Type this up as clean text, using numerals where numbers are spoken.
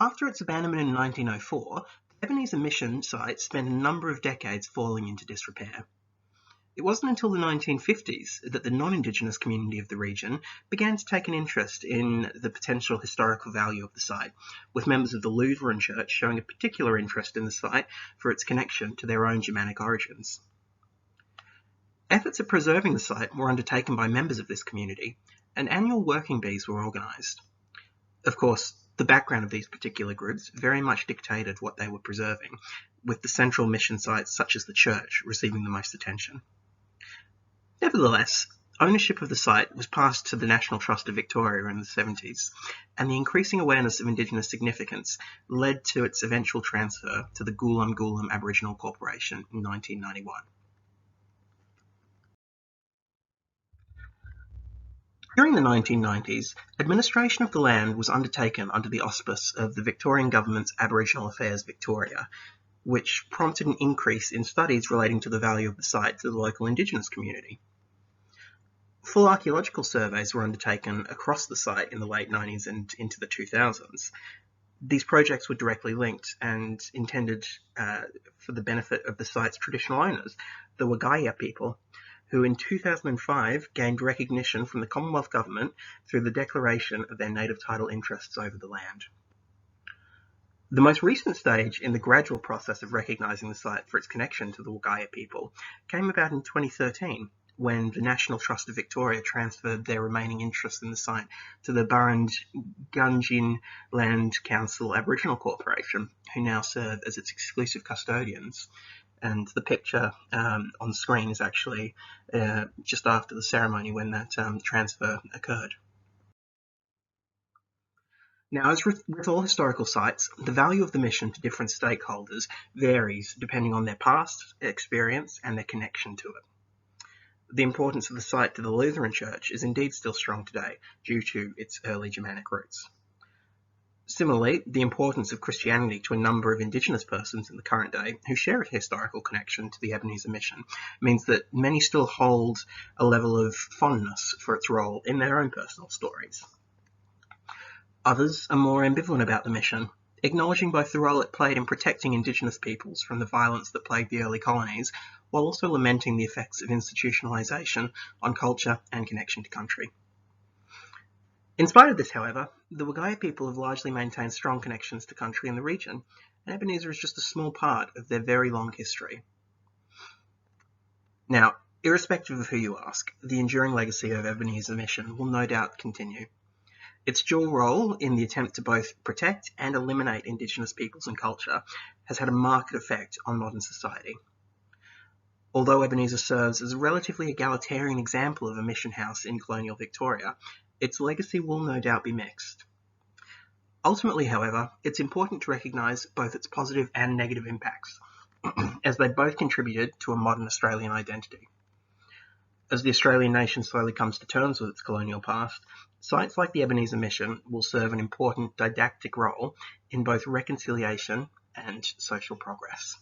After its abandonment in 1904, the Ebenezer mission site spent a number of decades falling into disrepair. It wasn't until the 1950s that the non-Indigenous community of the region began to take an interest in the potential historical value of the site, with members of the Lutheran Church showing a particular interest in the site for its connection to their own Germanic origins. Efforts at preserving the site were undertaken by members of this community, and annual working bees were organised. Of course, the background of these particular groups very much dictated what they were preserving, with the central mission sites such as the church receiving the most attention. Nevertheless, ownership of the site was passed to the National Trust of Victoria in the 70s, and the increasing awareness of Indigenous significance led to its eventual transfer to the Gulam Gulam Aboriginal Corporation in 1991. During the 1990s, administration of the land was undertaken under the auspice of the Victorian Government's Aboriginal Affairs Victoria, which prompted an increase in studies relating to the value of the site to the local Indigenous community. Full archaeological surveys were undertaken across the site in the late 90s and into the 2000s. These projects were directly linked and intended for the benefit of the site's traditional owners, the Wagaya people, who in 2005 gained recognition from the Commonwealth Government through the declaration of their native title interests over the land. The most recent stage in the gradual process of recognising the site for its connection to the Wagaya people came about in 2013, when the National Trust of Victoria transferred their remaining interest in the site to the Burrungin Land Council Aboriginal Corporation, who now serve as its exclusive custodians. And the picture on screen is actually just after the ceremony when that transfer occurred. Now, as with all historical sites, the value of the mission to different stakeholders varies depending on their past experience and their connection to it. The importance of the site to the Lutheran Church is indeed still strong today due to its early Germanic roots. Similarly, the importance of Christianity to a number of Indigenous persons in the current day who share a historical connection to the Ebenezer mission means that many still hold a level of fondness for its role in their own personal stories. Others are more ambivalent about the mission, acknowledging both the role it played in protecting Indigenous peoples from the violence that plagued the early colonies, while also lamenting the effects of institutionalisation on culture and connection to country. In spite of this, however, the Wagaya people have largely maintained strong connections to country in the region, and Ebenezer is just a small part of their very long history. Now, irrespective of who you ask, the enduring legacy of Ebenezer mission will no doubt continue. Its dual role in the attempt to both protect and eliminate Indigenous peoples and culture has had a marked effect on modern society. Although Ebenezer serves as a relatively egalitarian example of a mission house in colonial Victoria, its legacy will no doubt be mixed. Ultimately, however, it's important to recognise both its positive and negative impacts, as they both contributed to a modern Australian identity. As the Australian nation slowly comes to terms with its colonial past, sites like the Ebenezer mission will serve an important didactic role in both reconciliation and social progress.